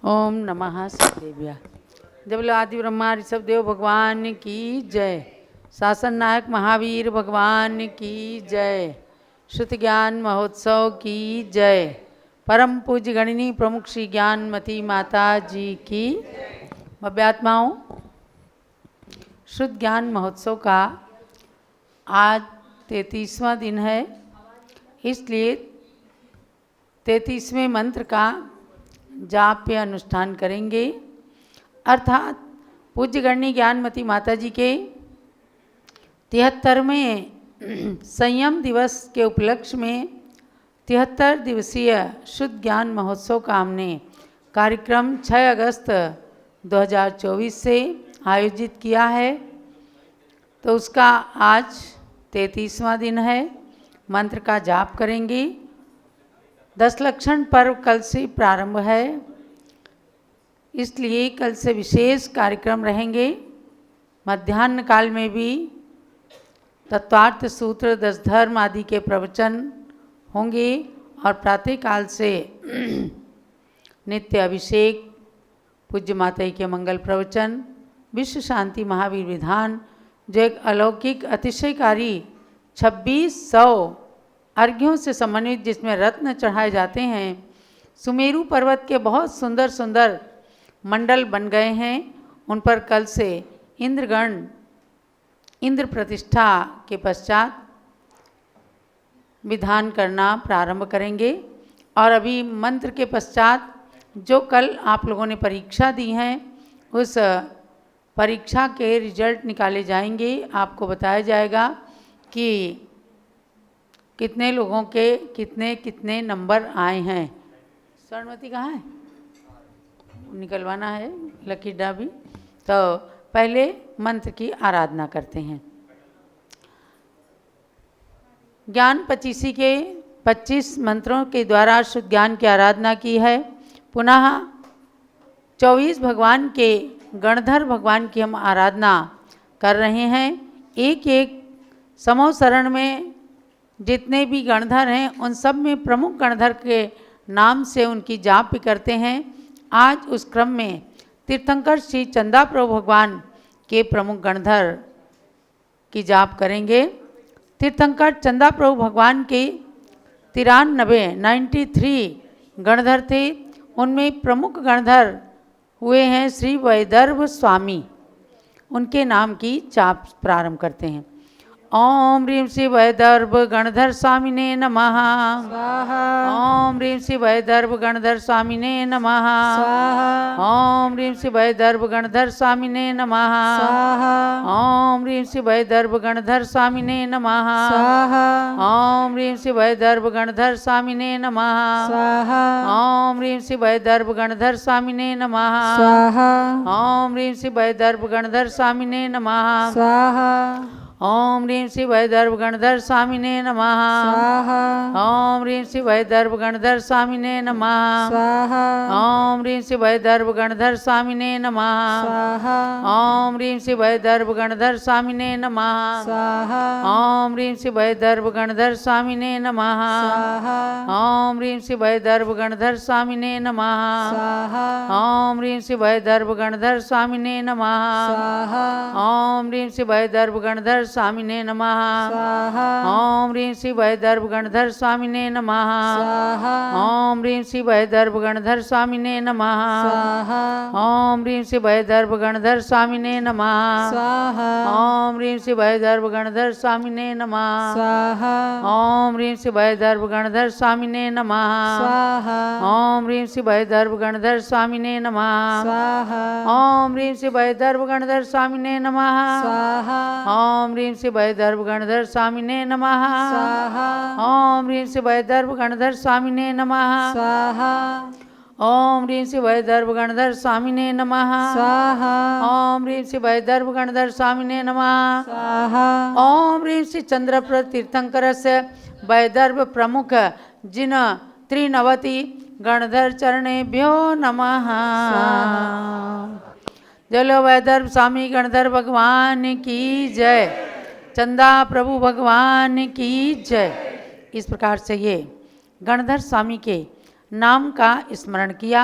ओम नमः सदेव्या। जब बोलो आदि ब्रह्मा ऋषभ देव भगवान की जय। शासन नायक महावीर भगवान की जय। श्रुत ज्ञान महोत्सव की जय। परम पूज्य गणिनी प्रमुख श्री ज्ञानमती माता जी की। भव्यात्माओं, शुद्ध ज्ञान महोत्सव का आज 33वां दिन है, इसलिए 33वें मंत्र का जाप्य अनुष्ठान करेंगे। अर्थात पूज्य गणनी ज्ञानमती माता जी के 73वें संयम दिवस के उपलक्ष्य में 73 दिवसीय शुद्ध ज्ञान महोत्सव का हमने कार्यक्रम 6 अगस्त 2024 से आयोजित किया है। तो उसका आज 33वां दिन है। मंत्र का जाप करेंगे। 10 लक्षण पर्व कल से प्रारंभ है, इसलिए कल से विशेष कार्यक्रम रहेंगे। मध्याह्न काल में भी तत्वार्थ सूत्र 10 धर्म आदि के प्रवचन होंगे और प्रातः काल से नित्य अभिषेक, पूज्य माता के मंगल प्रवचन, विश्व शांति महावीर विधान, जो एक अलौकिक अतिशयकारी 2600 अर्घ्यों से समन्वित, जिसमें रत्न चढ़ाए जाते हैं। सुमेरु पर्वत के बहुत सुंदर सुंदर मंडल बन गए हैं। उन पर कल से इंद्रगण इंद्र प्रतिष्ठा के पश्चात विधान करना प्रारंभ करेंगे। और अभी मंत्र के पश्चात जो कल आप लोगों ने परीक्षा दी है, उस परीक्षा के रिजल्ट निकाले जाएंगे। आपको बताया जाएगा कि कितने लोगों के कितने कितने नंबर आए हैं। स्वर्णवती कहाँ है? निकलवाना है लकी ड्रा भी। तो पहले मंत्र की आराधना करते हैं। ज्ञान पचीसी के 25 मंत्रों के द्वारा शुद्ध ज्ञान की आराधना की है। पुनः 24 भगवान के गणधर भगवान की हम आराधना कर रहे हैं। एक एक समूह शरण में जितने भी गणधर हैं, उन सब में प्रमुख गणधर के नाम से उनकी जाप भी करते हैं। आज उस क्रम में तीर्थंकर श्री चंदा प्रभु भगवान के प्रमुख गणधर की जाप करेंगे। तीर्थंकर चंदा प्रभु भगवान के 93 गणधर थे। उनमें प्रमुख गणधर हुए हैं श्री वैदर्भ स्वामी। उनके नाम की जाप प्रारंभ करते हैं। ओम ह्रीं श्री वैदर्भ गणधर स्वामिने नमः स्वाहा। ओम ह्रीं श्री वैदर्भ गणधर स्वामिने नमः स्वाहा। ओम ह्रीं श्री वैदर्भ गणधर स्वामिने नमः स्वाहा। ओम ह्रीं श्री वैदर्भ गणधर स्वामिने नमः स्वाहा। ओम ह्रीं श्री वैदर्भ गणधर स्वामिने नमः स्वाहा। ओम ह्रीं श्री वैदर्भ गणधर स्वामिने नमः स्वाहा। ओम ह्रीं श्री वैदर्भ गणधर स्वामिने नमः स्वाहा। ओम ह्रीं श्री वैदर्भ गणधर स्वामिने नमः स्वाहा। ओम ह्रीं श्री वैदर्भ गणधर स्वामिने नमः स्वाहा। ओम ह्रीं श्री वैदर्भ गणधर स्वामिने नमः स्वाहा। ओम ह्रीं श्री वैदर्भ गणधर स्वामिने नमः स्वाहा। ओम ह्रीं श्री वैदर्भ गणधर स्वामिने नमः स्वाहा। ओम ह्रीं श्री वैदर्भ गणधर स्वामिने नमः स्वाहा। ओम ह्रीं श्री वैदर्भ गणधर स्वामिने नमः स्वाहा। ओम ह्रीं श्री वैदर्भ गणधर स्वामिने नमः स्वाहा। ओम ह्रीं श्री वैदर्भ गणधर स्वामिने नमः स्वाहा। ओम ह्रीं श्री वैदर्भ गणधर स्वामिने नमः स्वाहा। ओम ह्रीं श्री वैदर्भ गणधर स्वामिने नमः स्वाहा। ओम ह्रीं श्री वैदर्भ गणधर स्वामिने नमः स्वाहा। ओम ह्रीं श्री वैदर्भ गणधर स्वामिने नमः स्वाहा। ओम ह्रीं श्री वैदर्भ गणधर स्वामिने नमः स्वाहा। ओम ह्रीं श्री वैदर्भ गणधर स्वामिने नमः स्वाहा। ओम ह्रीं श्री वैदर्भ गणधर स्वामिने नमः स्वाहा। ओम ह्रीं श्री वैदर्भ गणधर स्वामिने नमः स्वाहा। ओम ह्रीं श्री वैदर्भ गणधर स्वामिने नमः स्वाहा। ओम ह्रीं श्री वैदर्भ गणधर स्वामिने नमः स्वाहा। ओम ह्रीं श्री चंद्रप्रद तीर्थंकरस्य वैदर्भ प्रमुख जिन 93 गणधर चरणेभ्यो नमः। जलो वैदर्भ स्वामी गणधर भगवान की जय। चंदा प्रभु भगवान की जय। इस प्रकार से ये गणधर स्वामी के नाम का स्मरण किया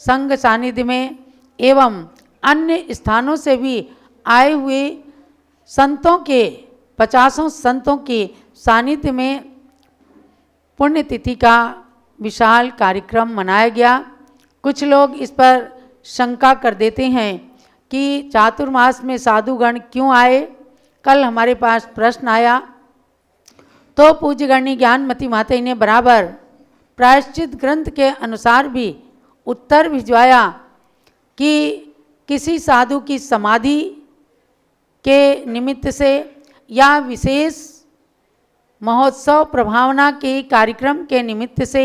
संघ सानिध्य में एवं अन्य स्थानों से भी आए हुए संतों के 50 संतों के सानिध्य में पुण्यतिथि का विशाल कार्यक्रम मनाया गया। कुछ लोग इस पर शंका कर देते हैं कि चातुर्मास में साधुगण क्यों आए। कल हमारे पास प्रश्न आया तो पूज्यगणी ज्ञानमती माता ने बराबर प्रायश्चित ग्रंथ के अनुसार भी उत्तर भिजवाया कि किसी साधु की समाधि के निमित्त से या विशेष महोत्सव प्रभावना के कार्यक्रम के निमित्त से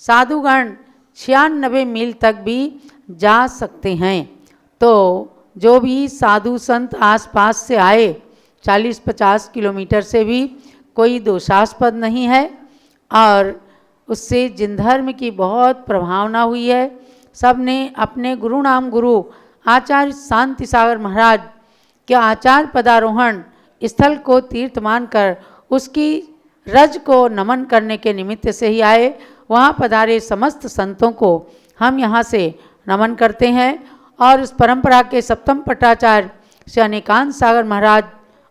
साधुगण 96 मील तक भी जा सकते हैं। तो जो भी साधु संत आसपास से आए 40-50 किलोमीटर से भी कोई दोषास्पद नहीं है और उससे जिन धर्म की बहुत प्रभावना हुई है। सब ने अपने गुरु नाम गुरु आचार्य शांति सागर महाराज के आचार पदारोहण स्थल को तीर्थ मानकर उसकी रज को नमन करने के निमित्त से ही आए। वहाँ पधारे समस्त संतों को हम यहाँ से नमन करते हैं और उस परंपरा के सप्तम पट्टाचार्य श्री अनेकांत सागर महाराज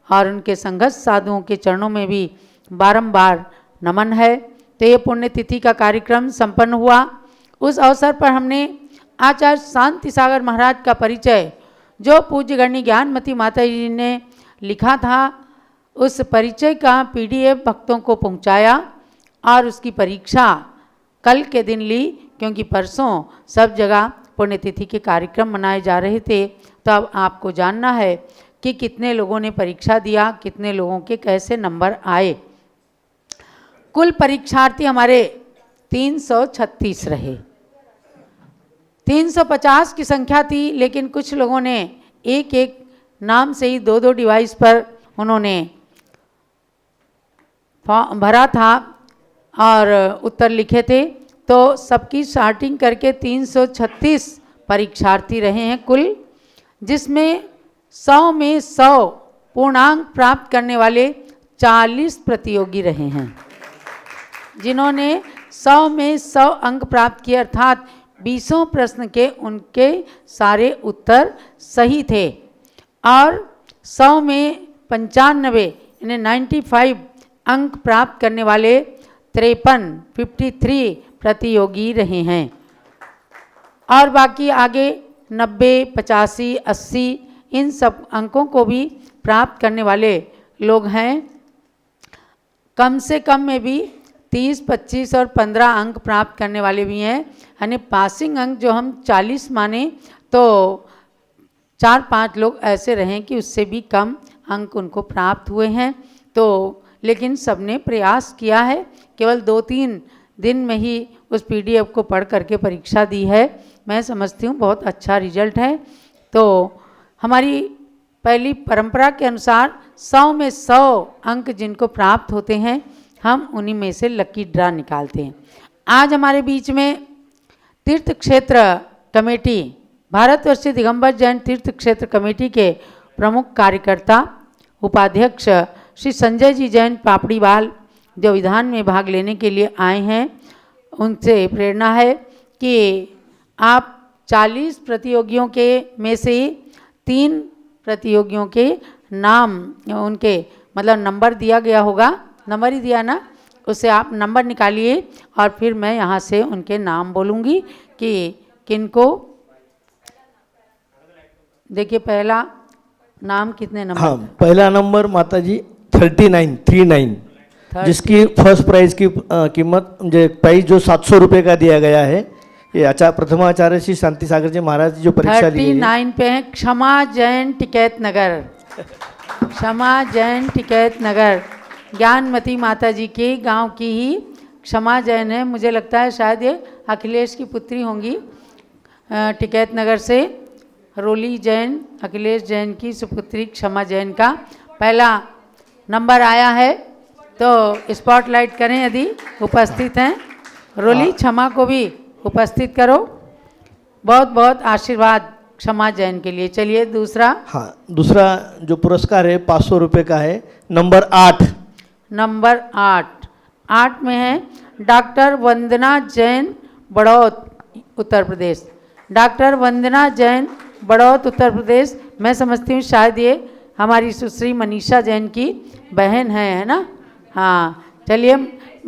और उनके संघर्ष साधुओं के चरणों में भी बारंबार नमन है। तो ये पुण्यतिथि का कार्यक्रम संपन्न हुआ। उस अवसर पर हमने आचार्य शांति सागर महाराज का परिचय जो पूज्यगणी ज्ञानमती माता जी ने लिखा था उस परिचय का PDF भक्तों को पहुंचाया और उसकी परीक्षा कल के दिन ली, क्योंकि परसों सब जगह पुण्यतिथि के कार्यक्रम मनाए जा रहे थे। तो अब आपको जानना है कि कितने लोगों ने परीक्षा दिया, कितने लोगों के कैसे नंबर आए। कुल परीक्षार्थी हमारे 336 रहे। 350 की संख्या थी, लेकिन कुछ लोगों ने एक एक नाम से ही 2-2 डिवाइस पर उन्होंने भरा था और उत्तर लिखे थे। तो सबकी स्टार्टिंग करके 336 परीक्षार्थी रहे हैं कुल, जिसमें 100 में 100 पूर्णांक प्राप्त करने वाले 40 प्रतियोगी रहे हैं। जिन्होंने 100 में 100 अंक प्राप्त किए, अर्थात 20 प्रश्न के उनके सारे उत्तर सही थे और 100 में 95 यानी 95 अंक प्राप्त करने वाले 53 प्रतियोगी रहे हैं। और बाकी आगे 90, 85, 80 इन सब अंकों को भी प्राप्त करने वाले लोग हैं। कम से कम में भी 30, 25 और 15 अंक प्राप्त करने वाले भी हैं। यानी पासिंग अंक जो हम 40 माने तो 4-5 लोग ऐसे रहें कि उससे भी कम अंक उनको प्राप्त हुए हैं। तो लेकिन सबने प्रयास किया है, केवल 2-3 दिन में ही उस PDF को पढ़ करके परीक्षा दी है। मैं समझती हूँ बहुत अच्छा रिजल्ट है। तो हमारी पहली परंपरा के अनुसार 100 में 100 अंक जिनको प्राप्त होते हैं हम उन्हीं में से लकी ड्रा निकालते हैं। आज हमारे बीच में तीर्थ क्षेत्र कमेटी, भारतवर्षीय दिगंबर जैन तीर्थ क्षेत्र कमेटी के प्रमुख कार्यकर्ता उपाध्यक्ष श्री संजय जी जैन पापड़ीवाल जो विधान में भाग लेने के लिए आए हैं, उनसे प्रेरणा है कि आप 40 प्रतियोगियों के में से 3 प्रतियोगियों के नाम उनके मतलब नंबर दिया गया होगा, नंबर ही दिया ना, उससे आप नंबर निकालिए और फिर मैं यहाँ से उनके नाम बोलूँगी कि किनको। देखिए पहला नाम कितने नंबर? हाँ, पहला नंबर माता जी 39 जिसकी फर्स्ट प्राइज की कीमत प्राइज जो 700 रुपये का दिया गया है। ये प्रथमाचार्य श्री शांति सागर जी महाराज जो परीक्षा ली है 39 पे है क्षमा जैन टिकैत नगर, क्षमा जैन टिकैत नगर ज्ञानमती माता जी के गांव की ही क्षमा जैन है। मुझे लगता है शायद ये अखिलेश की पुत्री होंगी। टिकैत नगर से रोली जैन, अखिलेश जैन की सुपुत्री क्षमा जैन का पहला नंबर आया है। तो स्पॉटलाइट करें यदि उपस्थित हैं। रोली क्षमा को भी उपस्थित करो। बहुत बहुत आशीर्वाद क्षमा जैन के लिए। चलिए दूसरा। हाँ, दूसरा जो पुरस्कार है 500 रुपये का है। नंबर 8 8 में है डॉक्टर वंदना जैन बड़ौत उत्तर प्रदेश। डॉक्टर वंदना जैन, बड़ौत, उत्तर प्रदेश। मैं समझती हूँ शायद ये हमारी सुश्री मनीषा जैन की बहन है ना? हाँ, चलिए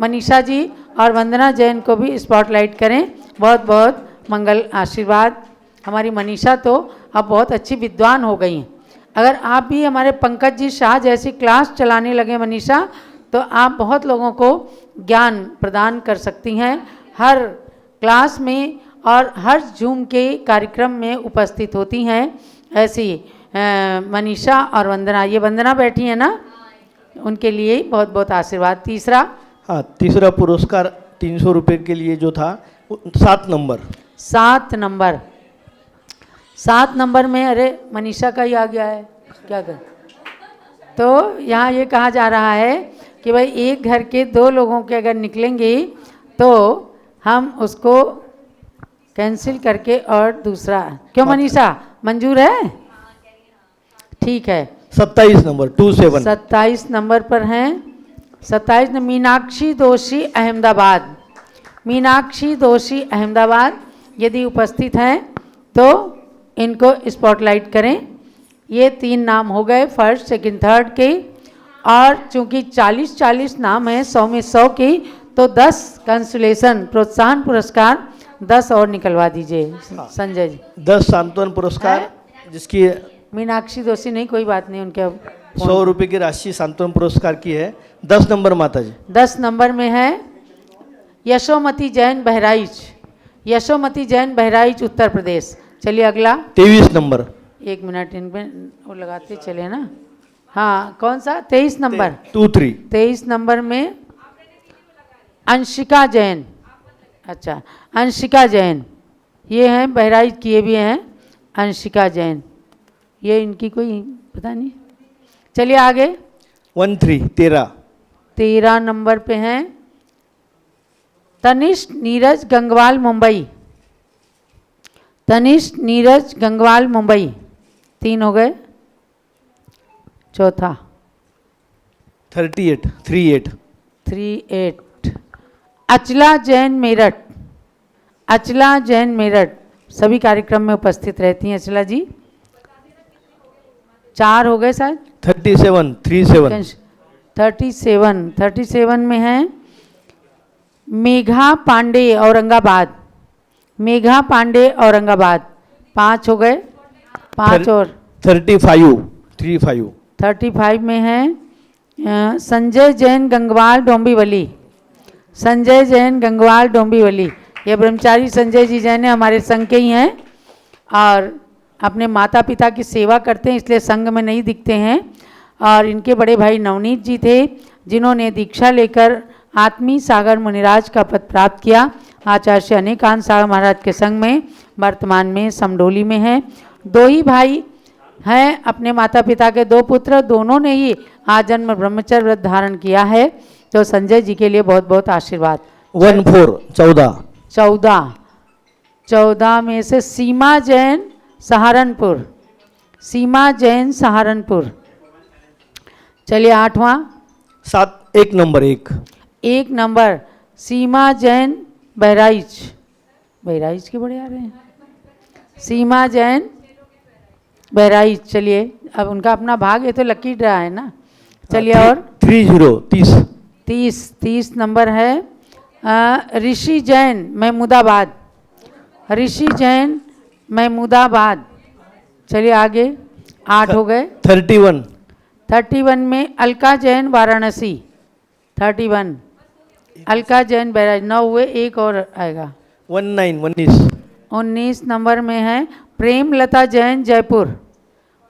मनीषा जी और वंदना जैन को भी स्पॉटलाइट करें। बहुत बहुत मंगल आशीर्वाद। हमारी मनीषा तो अब बहुत अच्छी विद्वान हो गई हैं। अगर आप भी हमारे पंकज जी शाह जैसी क्लास चलाने लगे मनीषा, तो आप बहुत लोगों को ज्ञान प्रदान कर सकती हैं। हर क्लास में और हर जूम के कार्यक्रम में उपस्थित होती हैं। ऐसी मनीषा और वंदना, ये वंदना बैठी है ना, उनके लिए बहुत बहुत आशीर्वाद। तीसरा, हाँ, तीसरा पुरस्कार 300 रुपये के लिए जो था 7 नंबर। 7 नंबर, 7 नंबर में, अरे मनीषा का ही आ गया है, क्या कर। तो यहाँ ये कहा जा रहा है कि भाई एक घर के 2 लोगों के अगर निकलेंगे तो हम उसको कैंसिल करके और दूसरा, क्यों मनीषा, मंजूर है? ठीक है। 27 नंबर 27। 27 नंबर पर हैं। 27 मीनाक्षी दोषी, अहमदाबाद। मीनाक्षी दोषी, अहमदाबाद, यदि उपस्थित हैं तो इनको स्पॉटलाइट करें। ये 3 नाम हो गए, फर्स्ट, सेकंड, थर्ड के। और चूंकि 40-40 नाम हैं, 100 में 100 की, तो 10 कंसुलेशन प्रोत्साहन पुरस्कार 10 और निकलवा दीजिए संजय जी। 10 सांत्वन पुरस्कार, जिसकी मीनाक्षी दोषी नहीं, कोई बात नहीं, उनके 100 रुपये की राशि सांत्वन पुरस्कार की है। 10 नंबर माता जी। 10 नंबर में है यशोमती जैन, बहराइच। यशोमती जैन, बहराइच, उत्तर प्रदेश। चलिए अगला। 23 नंबर। 1 मिनट इनमें वो लगाते चले ना। हाँ, कौन सा? 23 नंबर। 23। 23 नंबर में अंशिका जैन। अच्छा, अंशिका जैन, ये हैं बहराइच की, ये भी हैं अंशिका जैन। ये इनकी कोई पता नहीं। चलिए आगे। 13। 13 नंबर पे हैं तनिष्क नीरज गंगवाल, मुंबई। तनिष्क नीरज गंगवाल, मुंबई। 3 हो गए। चौथा 38। अचला जैन, मेरठ। अचला जैन, मेरठ, सभी कार्यक्रम में उपस्थित रहती हैं अचला जी। 4 हो गए शायद। 37। 37 में हैं मेघा पांडे, औरंगाबाद। मेघा पांडे, औरंगाबाद। 5 हो गए। 5 और 35 में हैं संजय जैन, गंगवाल, डोंबिवली। संजय जैन, गंगवाल, डोंबिवली। ये ब्रह्मचारी संजय जी जैन हमारे संघ के ही हैं और अपने माता पिता की सेवा करते हैं, इसलिए संघ में नहीं दिखते हैं। और इनके बड़े भाई नवनीत जी थे, जिन्होंने दीक्षा लेकर आत्मी सागर मुनिराज का पद प्राप्त किया। आचार्य श्री अनेकानंद सागर महाराज के संग में वर्तमान में समडोली में हैं। 2 ही भाई हैं, अपने माता पिता के 2 पुत्र, दोनों ने ही आजन्म ब्रह्मचर्य व्रत धारण किया है। तो संजय जी के लिए बहुत बहुत आशीर्वाद। 14 में से सीमा जैन, सहारनपुर। सीमा जैन, सहारनपुर। चलिए 8वां। 1 नंबर। 1 नंबर सीमा जैन, बहराइच। बहराइच के बड़े आ रहे हैं। सीमा जैन, बहराइच। चलिए अब उनका अपना भाग, ये तो लकी ड्रा है ना। चलिए और 30 नंबर है ऋषि जैन, महमूदाबाद। ऋषि जैन, महमूदाबाद। चलिए आगे। 8 हो गए। 31 में अलका जैन, वाराणसी। 31 अलका जैन, बहराइच। 9 हुए, एक और आएगा। 19 नंबर में है प्रेमलता जैन, जयपुर।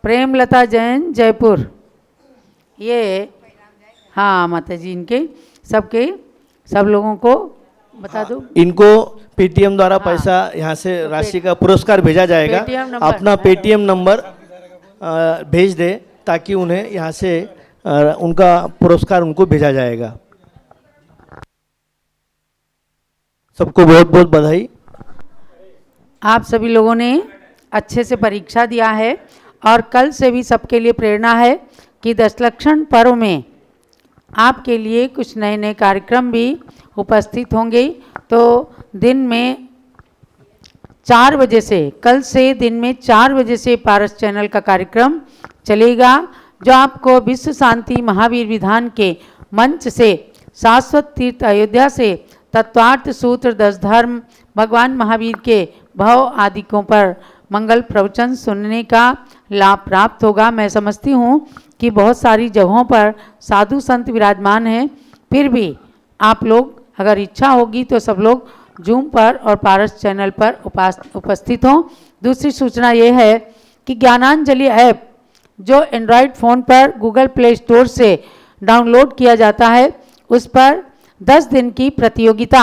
प्रेमलता जैन, जयपुर। ये हाँ माता जी, इनके सबके सब लोगों को बता दो। इनको पेटीएम द्वारा पैसा यहाँ से राशि का पुरस्कार भेजा जाएगा। अपना पेटीएम नंबर भेज दे ताकि उन्हें यहाँ से उनका पुरस्कार उनको भेजा जाएगा। सबको बहुत बहुत बधाई। आप सभी लोगों ने अच्छे से परीक्षा दिया है और कल से भी सबके लिए प्रेरणा है कि दशलक्षण पर्व में आपके लिए कुछ नए नए कार्यक्रम भी उपस्थित होंगे। तो दिन में 4 बजे से, कल से दिन में 4 बजे से पारस चैनल का कार्यक्रम चलेगा, जो आपको विश्व शांति महावीर विधान के मंच से, शाश्वत तीर्थ अयोध्या से तत्वार्थ सूत्र 10 धर्म, भगवान महावीर के भव आदिकों पर मंगल प्रवचन सुनने का लाभ प्राप्त होगा। मैं समझती हूँ कि बहुत सारी जगहों पर साधु संत विराजमान हैं, फिर भी आप लोग अगर इच्छा होगी तो सब लोग जूम पर और पारस चैनल पर उपस्थित हों। दूसरी सूचना ये है कि ज्ञानांजलि ऐप जो एंड्रॉयड फ़ोन पर गूगल प्ले स्टोर से डाउनलोड किया जाता है, उस पर 10 दिन की प्रतियोगिता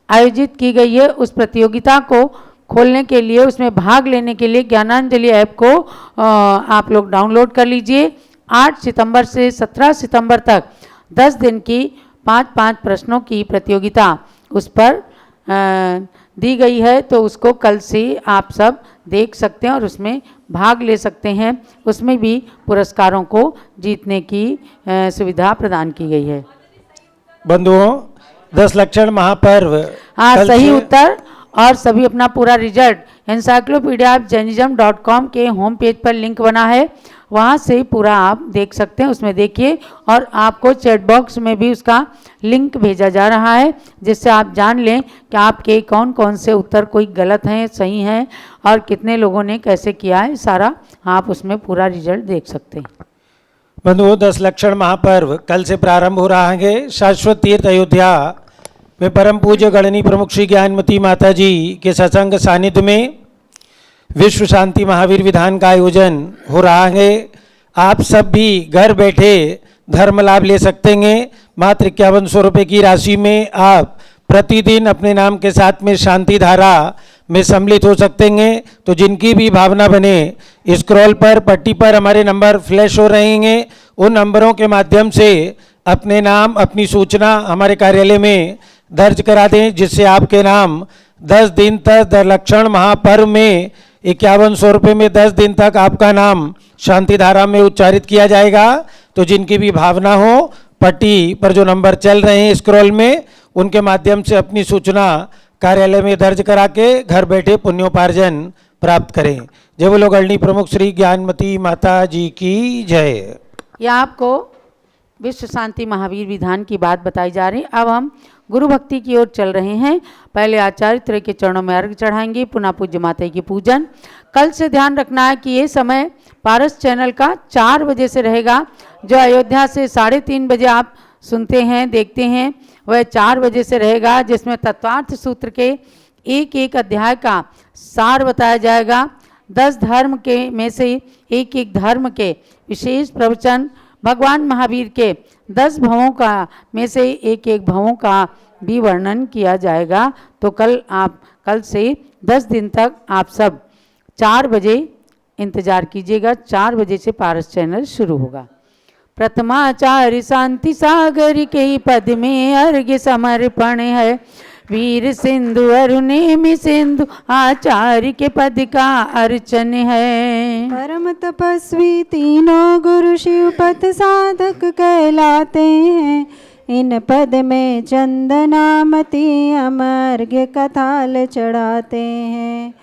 आयोजित की गई है। उस प्रतियोगिता को खोलने के लिए, उसमें भाग लेने के लिए ज्ञानांजलि ऐप को आप लोग डाउनलोड कर लीजिए। 8 सितंबर से 17 सितंबर तक 10 दिन की 5-5 प्रश्नों की प्रतियोगिता उस पर दी गई है, तो उसको कल से आप सब देख सकते हैं और उसमें भाग ले सकते हैं। उसमें भी पुरस्कारों को जीतने की सुविधा प्रदान की गई है। बंधुओं, 10 लक्षण महापर्व, हाँ, सही उत्तर और सभी अपना पूरा रिजल्ट एनसाइक्लोपीडिया ऑफ जैनिज्म.com के होम पेज पर लिंक बना है, वहाँ से पूरा आप देख सकते हैं। उसमें देखिए, और आपको चैट बॉक्स में भी उसका लिंक भेजा जा रहा है, जिससे आप जान लें कि आपके कौन कौन से उत्तर कोई गलत हैं, सही हैं, और कितने लोगों ने कैसे किया है, सारा आप उसमें पूरा रिजल्ट देख सकते हैं। बंधुओं, 10 लक्षण महापर्व कल से प्रारंभ हो रहा है। शाश्वत तीर्थ अयोध्या में परम पूज्य गणनी प्रमुख श्री ज्ञानमती माता जी के सत्संग सानिध्य में विश्व शांति महावीर विधान का आयोजन हो रहा है। आप सब भी घर बैठे धर्म लाभ ले सकते हैं। मात्र 5100 रुपये की राशि में आप प्रतिदिन अपने नाम के साथ में शांति धारा में सम्मिलित हो सकते हैं। तो जिनकी भी भावना बने, स्क्रॉल पर पट्टी पर हमारे नंबर फ्लैश हो रहे हैं, उन नंबरों के माध्यम से अपने नाम, अपनी सूचना हमारे कार्यालय में दर्ज करा दें, जिससे आपके नाम 10 दिन तक 10 लक्षण महापर्व में 5100 रुपये में 10 दिन तक आपका नाम शांति धारा में उच्चारित किया जाएगा। तो जिनकी भी भावना हो, पट्टी पर जो नंबर चल रहे हैं स्क्रॉल में, उनके माध्यम से अपनी सूचना कार्यालय में दर्ज करा के घर बैठे पुण्योपार्जन प्राप्त करें। जय बोलो गणनी प्रमुख श्री ज्ञानमती माता जी की जय। यह आपको विश्व शांति महावीर विधान की बात बताई जा रही। अब हम गुरु भक्ति की ओर चल रहे हैं। पहले आचार्य त्रय के चरणों में अर्घ चढ़ाएंगे, पुनः पूज्य माता की पूजन। कल से ध्यान रखना है कि ये समय पारस चैनल का 4 बजे से रहेगा। जो अयोध्या से 3:30 बजे आप सुनते हैं, देखते हैं, वह 4 बजे से रहेगा, जिसमें तत्वार्थ सूत्र के एक अध्याय का सार बताया जाएगा। 10 धर्म के में से एक धर्म के विशेष प्रवचन, भगवान महावीर के 10 भवों का में से एक भवों का भी वर्णन किया जाएगा। तो कल से 10 दिन तक आप सब 4 बजे इंतजार कीजिएगा। 4 बजे से पारस चैनल शुरू होगा। प्रथमाचार्य शांति सागर के पद में अर्घ्य समर्पण है। वीर सिंधु अरुणेमि सिंधु आचार्य के पद का अर्चन है। परम तपस्वी तीनों गुरु शिव पथ साधक कहलाते हैं। इन पद में चंदनामती अमर्घ्य कथाल चढ़ाते हैं।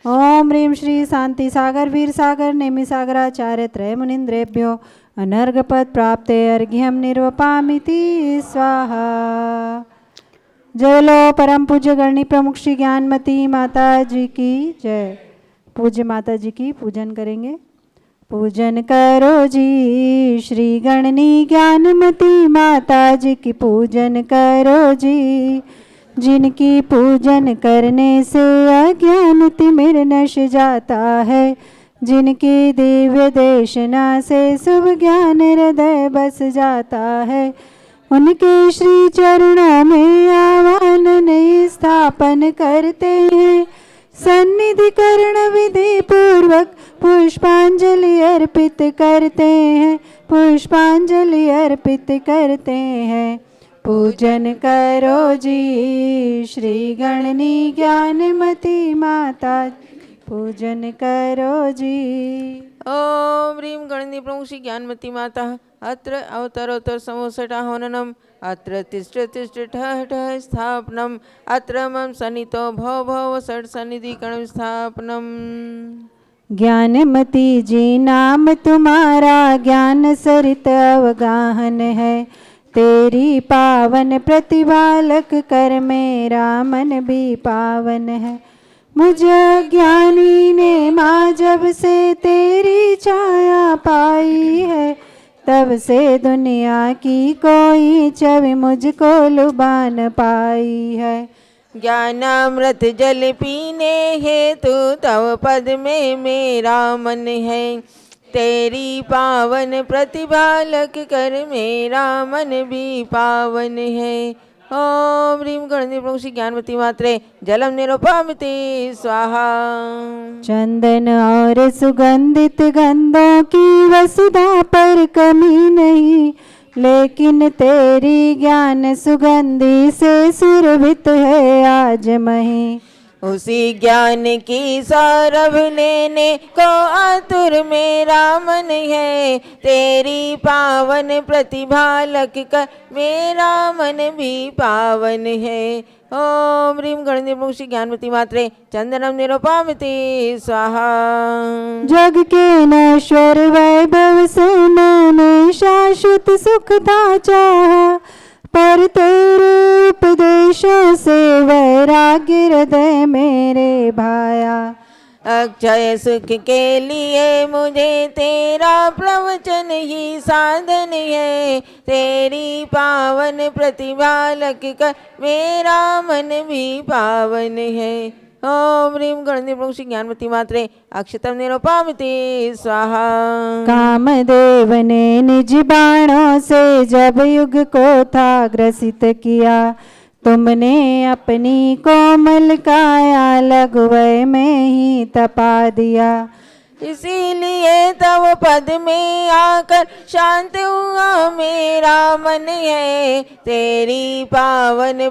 ओम ह्रीं श्री शांति सागर वीर सागर नेमि सागराचार्य त्रय मुनिंद्रेभ्यो अनर्घ पद प्राप्ते अर्घ्यम निर्वपामिति स्वाहा। जय लो परम पूज्य गणनी प्रमुख श्री ज्ञानमती माता जी की जय। पूज्य माता जी की पूजन करेंगे। पूजन करो जी श्री गणनी ज्ञानमती माता जी की पूजन करो जी। जिनकी पूजन करने से अज्ञान तिमिर नश जाता है। जिनकी दिव्य देशना से शुभ ज्ञान हृदय बस जाता है। उनके श्री चरणों में आह्वान स्थापन करते हैं। सन्निधि कर्ण विधि पूर्वक पुष्पांजलि अर्पित करते हैं। पुष्पांजलि अर्पित करते हैं। पूजन करो जी श्री गणनी ज्ञानमती माता। पूजन करो जी। ओम ह्रीं गणनी प्रमुख श्री ज्ञानमती माता अत्र अवतरोत्तर समोसटा होननम अत्र तिष्ठ तिष्ठ ठः ठः स्थापनम अत्र मम सन्नितो भव भव षट् सन्निधिकरण स्थापनम। ज्ञानमती जी नाम तुम्हारा ज्ञान सरित अवगाहन है, तेरी पावन प्रतिभा लख कर मेरा मन भी पावन है। मुझे ज्ञानी ने माँ जब से तेरी छाया पाई है, तब से दुनिया की कोई छवि मुझको लुभा न पाई है। ज्ञानामृत जल पीने हेतु तव पद में मेरा मन है, तेरी पावन प्रतिभा लख कर मेरा मन भी पावन है। ओम ह्रीं गणनी प्रमुख श्री ज्ञानमती मात्रे जलम निरुपमिति स्वाहा। चंदन और सुगंधित गंधों की वसुधा पर कमी नहीं, लेकिन तेरी ज्ञान सुगंधि से सुरभित है आज मही। उसी ज्ञान की सौरभ लेने को आतुर मेरा मन है, तेरी पावन प्रतिभा लख कर मेरा मन भी पावन है। ओम ह्रीं गणनी प्रमुख श्री ज्ञानमती मात्रे चंदनम निरुपमिति स्वाहा। जग के नश्वर वैभव से मैंने शाश्वत सुख था चाहा, पर तेरे उपदेशों से वैराग्य हृदय मेरे भाया। अक्षय सुख के लिए मुझे तेरा प्रवचन ही साधन है, तेरी पावन प्रतिभा लख कर मेरा मन भी पावन है। ओम ह्रीं गणनी प्रमुख श्री ज्ञानमती मात्रे अक्षतम निरुपमिति स्वाहा। कामदेव ने निज बाणों से जब युग को था ग्रसित किया, तुमने अपनी कोमल काया लघुवय में ही तपा दिया। इसीलिए तव पद में आकर शांत हुआ मेरा मन है, तेरी पावन